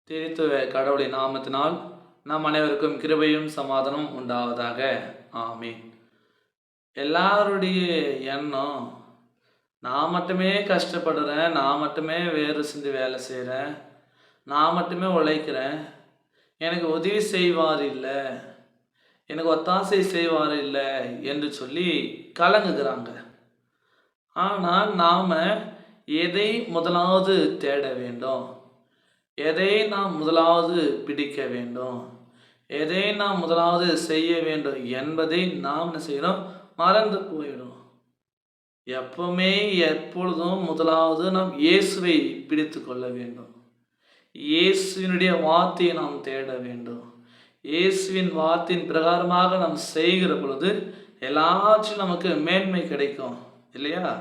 திரித்துவ கடவுளின் நாமத்தினால் நம் அனைவருக்கும் கிருபையும் சமாதானம் உண்டாவதாக. ஆமீன். எல்லாருடைய எண்ணம், நான் மட்டுமே கஷ்டப்படுறேன், நான் மட்டுமே வேறு செஞ்சு வேலை செய்கிறேன், நான் மட்டுமே உழைக்கிறேன், எனக்கு உதவி செய்வார் இல்லை, எனக்கு ஒத்தாசை செய்வார் இல்லை என்று சொல்லி கலங்குகிறாங்க. ஆனால் நாம் எதை முதலாவது தேட வேண்டும், எதை நாம் முதலாவது பிடிக்க வேண்டும், எதை நாம் முதலாவது செய்ய வேண்டும் என்பதை நாம் என்ன செய்யணும், மறந்து போயிடும். எப்பவுமே எப்பொழுதும் முதலாவது நாம் இயேசுவை பிடித்து கொள்ள வேண்டும். இயேசுவினுடைய வார்த்தையை நாம் தேட வேண்டும். இயேசுவின் வார்த்தையின் பிரகாரமாக நாம் செய்கிற பொழுது எல்லாச்சும் நமக்கு மேன்மை கிடைக்கும் இல்லையா?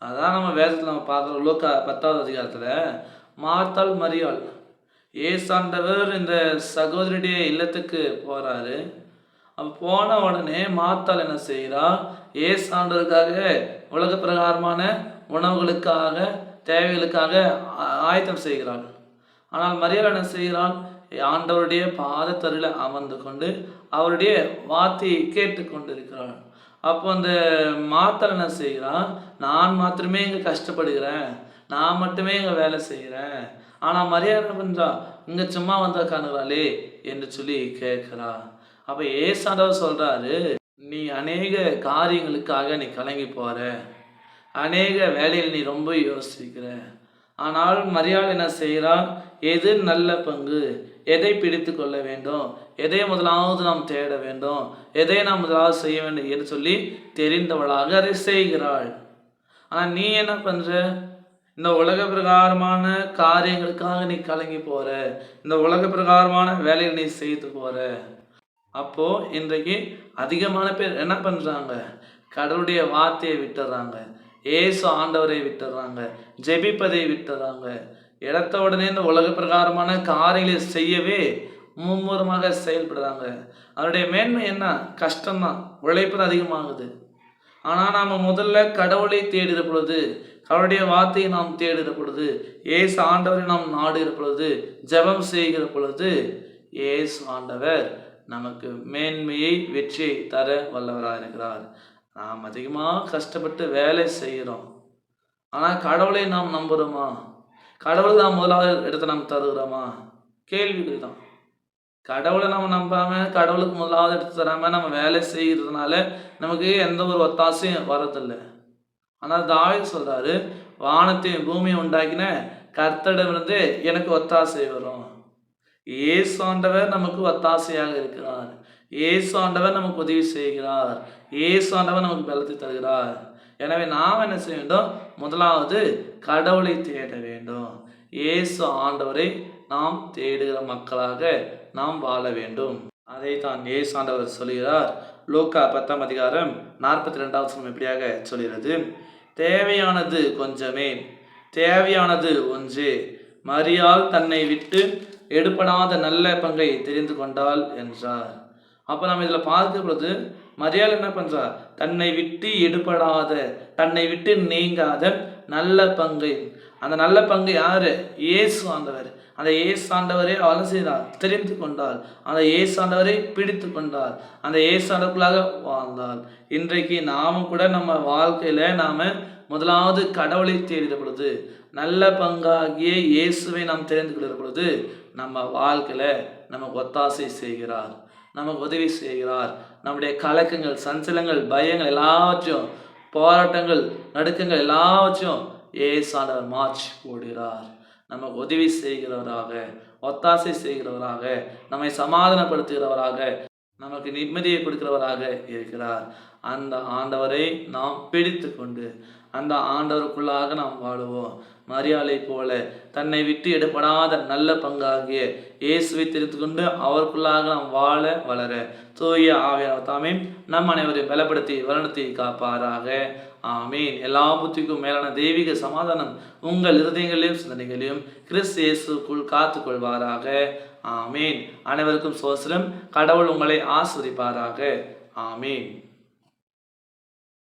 அதான் நம்ம வேதத்தில் நம்ம பார்க்குறோம். லூக்கா 10வது அதிகாரத்தில் மார்த்தாள் மரியாள், ஏசாண்டவர் இந்த சகோதரியுடைய இல்லத்துக்கு போகிறாரு. அப்போ போன உடனே மார்த்தாள் என்ன செய்கிறா, ஏசாண்டவருக்காக உலக பிரகாரமான உணவுகளுக்காக தேவைகளுக்காக ஆயத்தம் செய்கிறாள். ஆனால் மரியாள் என்ன செய்கிறாள், ஆண்டவருடைய பாதத்தருகில் அமர்ந்து கொண்டு அவருடைய வார்த்தையை கேட்டு கொண்டிருக்கிறாள். அப்போ அந்த மார்த்தாள் என்ன செய்கிறான், நான் மாத்திரமே இங்கே கஷ்டப்படுகிறேன், நான் மட்டுமே இங்கே வேலை செய்கிறேன், ஆனால் மரியாதை என்ன பண்ணுறா, இங்கே சும்மா வந்தா காணுறாளே என்று சொல்லி கேட்குறா. அப்போ ஏசாண்டவர் சொல்கிறாரு, நீ அநேக காரியங்களுக்காக நீ கலங்கி போகிற, அநேக வேலையில் நீ ரொம்ப யோசிக்கிற. ஆனால் மரியாள் என்ன செய்கிறா, எது நல்ல பங்கு, எதை பிடித்து கொள்ள வேண்டும், எதை முதலாவது நாம் தேட வேண்டும், எதை நாம் முதலாவது செய்ய வேண்டும் என்று சொல்லி தெரிந்தவளாக அதை செய்கிறாள். ஆனால் நீ என்ன பண்ணுற, இந்த உலக பிரகாரமான காரியங்களுக்காக நீ கலங்கி போகிற, இந்த உலக பிரகாரமான வேலையை நீ செய்து போகிற. அப்போது இன்றைக்கு அதிகமான பேர் என்ன பண்ணுறாங்க, கடவுளுடைய வார்த்தையை விட்டுறாங்க, ஏசு ஆண்டவரை விட்டுறாங்க, ஜெபிப்பதை விட்டுறாங்க. இடத்த உடனே இந்த உலக பிரகாரமான காரியங்களை செய்யவே மும்முரமாக செயல்படுறாங்க. அதனுடைய மேன்மை என்ன, கஷ்டம்தான், உழைப்பு அதிகமாகுது. ஆனால் நாம் முதல்ல கடவுளை தேடுகிற பொழுது, கடவுளுடைய வார்த்தையை நாம் தேடுகிற பொழுது, ஏசு ஆண்டவரை நாம் நாடுகிற பொழுது, ஜெபம் செய்கிற பொழுது, ஏசு ஆண்டவர் நமக்கு மேன்மையை வெற்றியை தர வல்லவராக இருக்கிறார். நாம் அதிகமாக கஷ்டப்பட்டு வேலை செய்கிறோம், ஆனால் கடவுளை நாம் நம்புகிறோமா, கடவுளை நாம் முதலாவது இடத்தை நாம் தருகிறோமா, கேள்விகள் தான். கடவுளை நம்ம நம்பாமல், கடவுளுக்கு முதலாவது எடுத்து தராமல் நம்ம வேலை செய்கிறதுனால நமக்கு எந்த ஒரு ஒத்தாசையும் வரதில்லை. ஆனால் தாவீது சொல்கிறாரு, வானத்தையும் பூமியை உண்டாக்கின கர்த்தரிடமிருந்து எனக்கு ஒத்தாசை வரும். இயேசு ஆண்டவர் நமக்கு ஒத்தாசையாக இருக்கிறார். இயேசு ஆண்டவர் நமக்கு உதவி செய்கிறார். இயேசு ஆண்டவர் நமக்கு பலத்தை தருகிறார். எனவே நாம் என்ன செய்ய வேண்டும், முதலாவது கடவுளை தேட வேண்டும். இயேசு ஆண்டவரை நாம் தேடுகிற மக்களாக நாம் வாழ வேண்டும். அதை தான் இயேசு ஆண்டவர் சொல்கிறார். லூக்கா 10ஆம் அதிகாரம் 42வது வசனம் இப்படியாக சொல்கிறது, தேவையானது கொஞ்சமே, தேவையானது ஒன்றே, மரியாள் தன்னை விட்டு எடுபடாத நல்ல பங்கை தெரிந்து கொண்டாள் என்றார். அப்போ நம்ம இதில் பார்க்கும் பொழுது மரியாள் என்ன பண்ணுறா, தன்னை விட்டு எடுபடாத, தன்னை விட்டு நீங்காத நல்ல பங்கை, அந்த நல்ல பங்கு யார், இயேசு ஆண்டவர். அந்த இயேசு ஆண்டவரை அவள் செய்தாள், தெரிந்து கொண்டாள், அந்த இயேசு ஆண்டவரை பிடித்து கொண்டாள், அந்த இயேசு ஆண்டவருக்குள்ளாக வாழ்ந்தாள். இன்றைக்கு நாமும் கூட நம்ம வாழ்க்கையில் நாம் முதலாவது கடவுளை தேடுகிற பொழுது, நல்ல பங்காகிய இயேசுவை நாம் தெரிந்து கொள்கிற பொழுது நம்ம வாழ்க்கையில் நமக்கு ஒத்தாசை செய்கிறார், நமக்கு உதவி செய்கிறார். நம்முடைய கலக்கங்கள், சஞ்சலங்கள், பயங்கள் எல்லாவற்றையும், போராட்டங்கள், நடுக்கங்கள் எல்லாவற்றையும் இயேசு ஆண்டவர் மாற்றி போடுகிறார். நமக்கு உதவி செய்கிறவராக, ஒத்தாசை செய்கிறவராக, நம்மை சமாதானப்படுத்துகிறவராக, நமக்கு நிம்மதியை கொடுக்கிறவராக இருக்கிறார். அந்த ஆண்டவரை நாம் பிடித்து கொண்டு அந்த ஆண்டவருக்குள்ளாக நாம் வாழுவோம். மரியாளை போல தன்னை விட்டு எடுபடாத நல்ல பங்காகிய இயேசுவை தெரிந்து கொண்டு அவருக்குள்ளாக நாம் வாழ வளர தூய ஆவியானவர் தாமே நம் அனைவரையும் பலப்படுத்தி வளர்த்தி காப்பாராக. ஆமீன். எல்லா புத்திக்கும் மேலான தெய்வீக சமாதானம் உங்கள் இருதயங்களையும் சிந்தனைகளையும் கிறிஸ்து இயேசுக்குள் காத்துக்கொள்வாராக. ஆமீன். அனைவருக்கும் சோஸ்திரம். கடவுள் உங்களை ஆசீர்வதிப்பாராக. ஆமீன்.